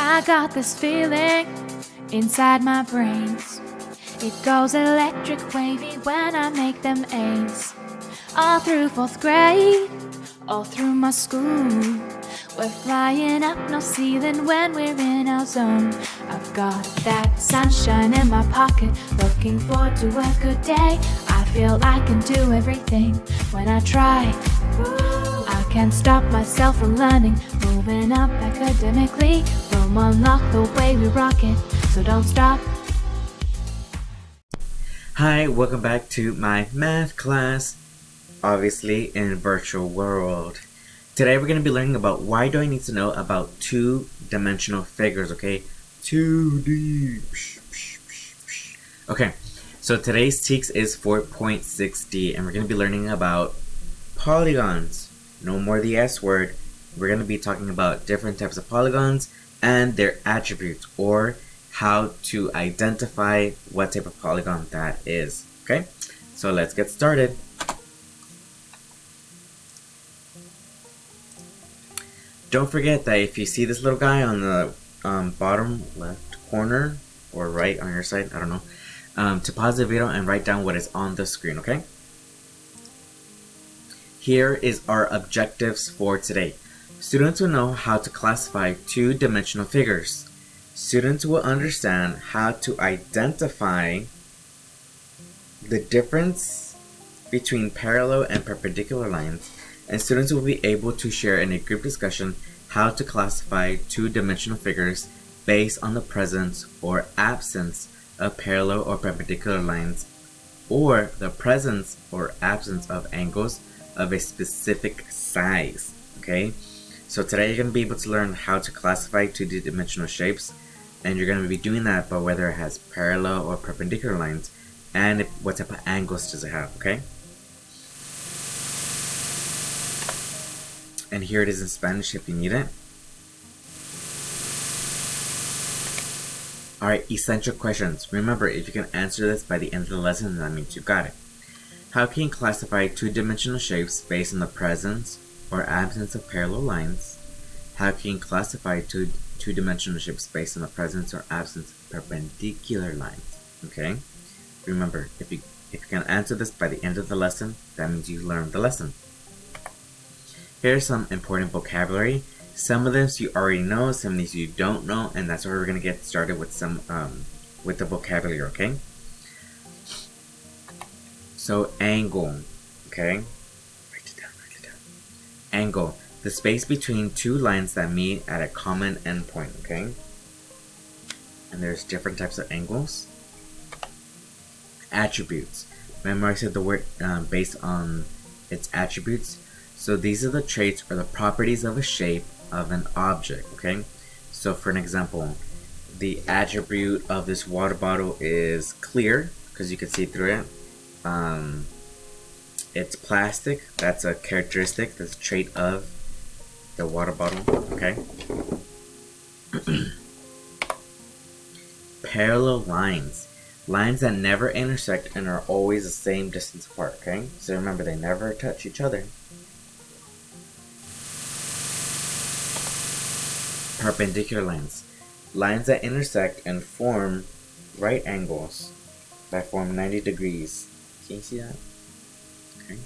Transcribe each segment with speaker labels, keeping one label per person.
Speaker 1: I got this feeling inside my brains. It goes electric wavy when I make them A's. All through 4th grade, all through my school, we're flying up no ceiling when we're in our zone. I've got that sunshine in my pocket, looking forward to a good day. I feel I can do everything when I try. I can't stop myself from learning, moving up academically. Room unlock the way we rock it, so don't stop.
Speaker 2: Hi, welcome back to my math class, obviously in virtual world. Today we're going to be learning about why do I need to know about two-dimensional figures, okay? 2D. Okay, so today's TEKS is 4.6D, and we're going to be learning about polygons. No more the S word. We're going to be talking about different types of polygons and their attributes, or how to identify what type of polygon that is. Okay, so let's get started. Don't forget that if you see this little guy on the bottom left corner or right on your side, I don't know, to pause the video and write down what is on the screen, okay? Here is our objectives for today. Students will know how to classify two-dimensional figures. Students will understand how to identify the difference between parallel and perpendicular lines, and students will be able to share in a group discussion how to classify two-dimensional figures based on the presence or absence of parallel or perpendicular lines, or the presence or absence of angles of a specific size. Okay, so today you're going to be able to learn how to classify two-dimensional shapes, and you're going to be doing that by whether it has parallel or perpendicular lines, and what type of angles does it have, okay? And here it is in Spanish if you need it. Alright, essential questions. Remember, if you can answer this by the end of the lesson, that means you got it. How can you classify two-dimensional shapes based on the presence or absence of parallel lines? How can you classify two-dimensional shapes based on the presence or absence of perpendicular lines? Okay? Remember, if you can answer this by the end of the lesson, that means you learned the lesson. Here's some important vocabulary. Some of this you already know, some of these you don't know, and that's where we're gonna get started with some with the vocabulary, okay? So angle, okay? Write it down. Angle, the space between two lines that meet at a common endpoint, okay? And there's different types of angles. Attributes. Remember I said the word based on its attributes. So these are the traits or the properties of a shape of an object, okay? So for an example, the attribute of this water bottle is clear, because you can see through it. It's plastic, that's a characteristic, that's a trait of the water bottle, okay? Parallel lines. Lines that never intersect and are always the same distance apart, okay? So remember, they never touch each other. Perpendicular lines. Lines that intersect and form right angles that form 90 degrees. Can you see that? Okay.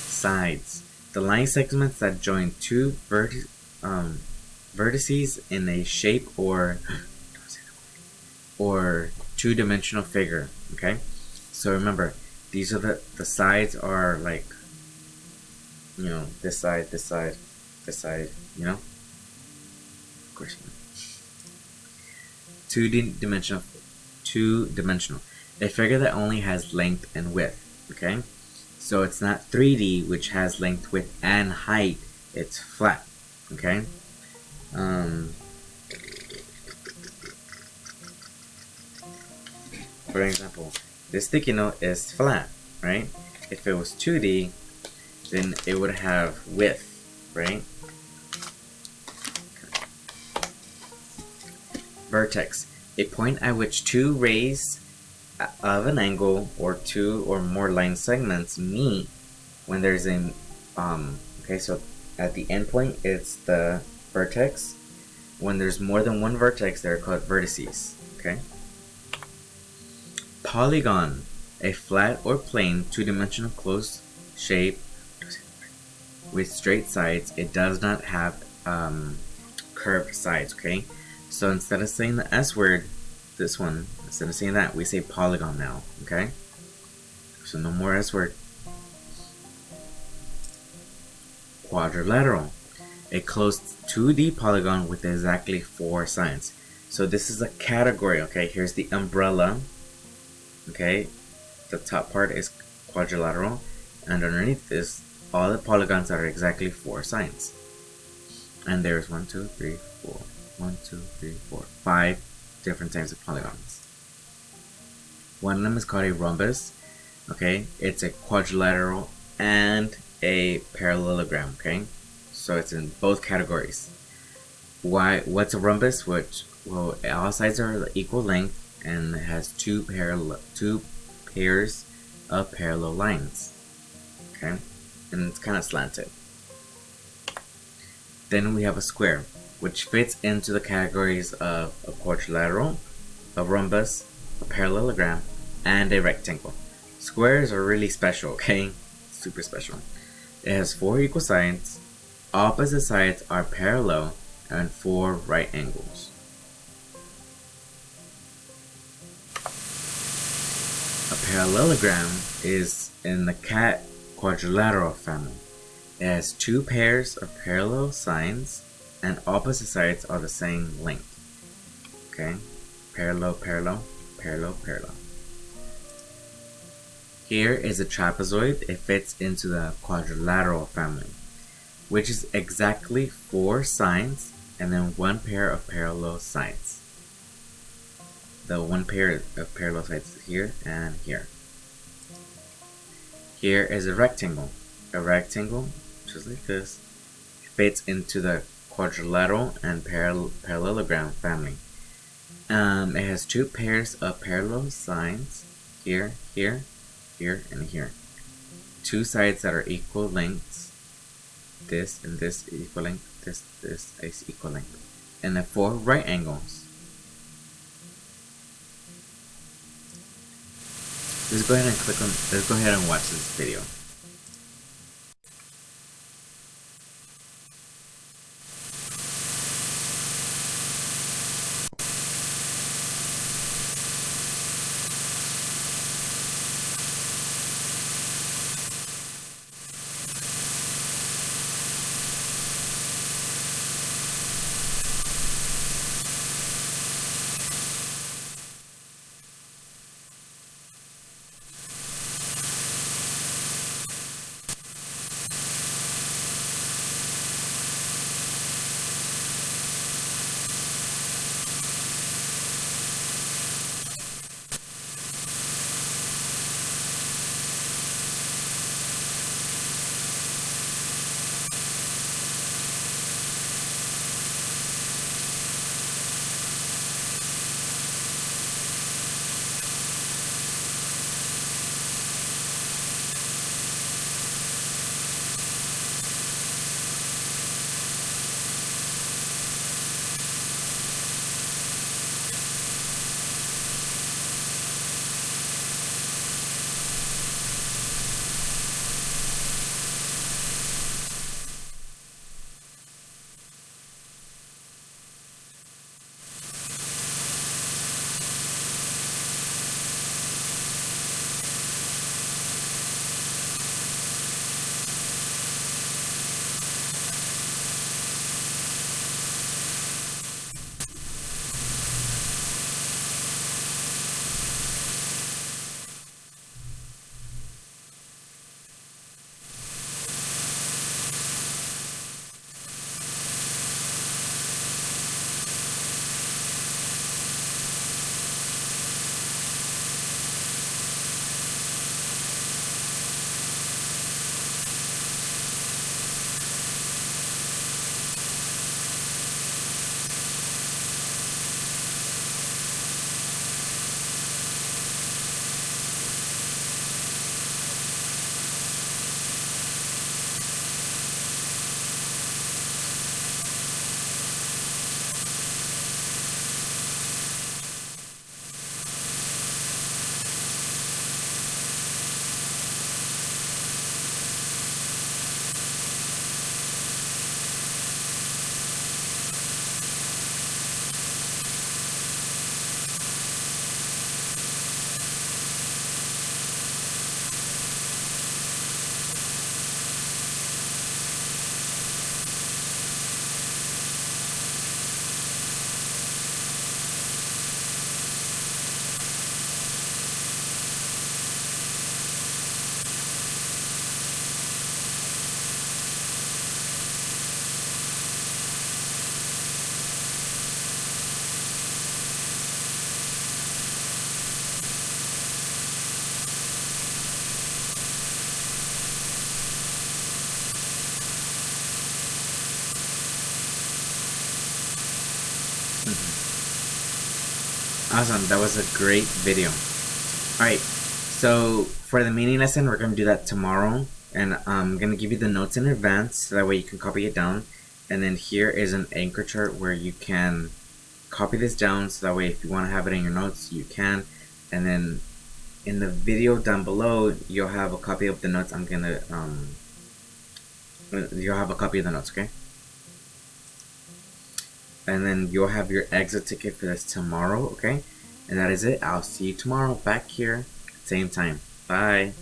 Speaker 2: Sides. The line segments that join two vertices in a shape or two-dimensional figure. Okay. So remember, these are the sides are like, you know, this side, this side, this side, you know? Of course. Two-dimensional. A figure that only has length and width, okay? So it's not 3D, which has length, width, and height. It's flat, okay? For example, this sticky note is flat, right? If it was 2D, then it would have width, right? Vertex. A point at which two rays of an angle or two or more line segments meet when there's a okay, so at the end point it's the vertex. When there's more than one vertex, they're called vertices. Okay. Polygon, a flat or plane two-dimensional closed shape with straight sides. It does not have curved sides. Okay, so instead of saying the S word, this one, instead of saying that, we say polygon now. Okay, so no more S word. Quadrilateral, a closed 2D polygon with exactly 4 sides. So this is a category. Okay, here's the umbrella. Okay, the top part is quadrilateral, and underneath is all the polygons that are exactly 4 sides. And there's 1, 2, 3, 4, 1, 2, 3, 4, 5 different types of polygons. One of them is called a rhombus. Okay, it's a quadrilateral and a parallelogram. Okay, so it's in both categories. What's a rhombus? Which, well, all sides are equal length and it has two pairs of parallel lines. Okay, and it's kind of slanted. Then we have a square, which fits into the categories of a quadrilateral, a rhombus, a parallelogram, and a rectangle. Squares are really special. Okay, super special. It has 4 equal sides, opposite sides are parallel, and 4 right angles. A parallelogram is in the quadrilateral family. It has 2 pairs of parallel sides, and opposite sides are the same length. Okay, parallel, parallel, parallel, parallel. Here is a trapezoid. It fits into the quadrilateral family, which is exactly 4 sides and then 1 pair of parallel sides. The 1 pair of parallel sides is here and here. Here is a rectangle. A rectangle, just like this, fits into the quadrilateral and parallelogram family. It has 2 pairs of parallel sides, here, here, here, and here. 2 sides that are equal lengths. This and this is equal length. This is equal length. And then 4 right angles. Let's go ahead and watch this video. Awesome, that was a great video. Alright, so for the meaning lesson, we're going to do that tomorrow. And I'm going to give you the notes in advance, so that way you can copy it down. And then here is an anchor chart where you can copy this down, so that way if you want to have it in your notes, you can. And then in the video down below, you'll have a copy of the notes. You'll have a copy of the notes, okay? And then you'll have your exit ticket for this tomorrow, okay? And that is it. I'll see you tomorrow back here, same time. Bye.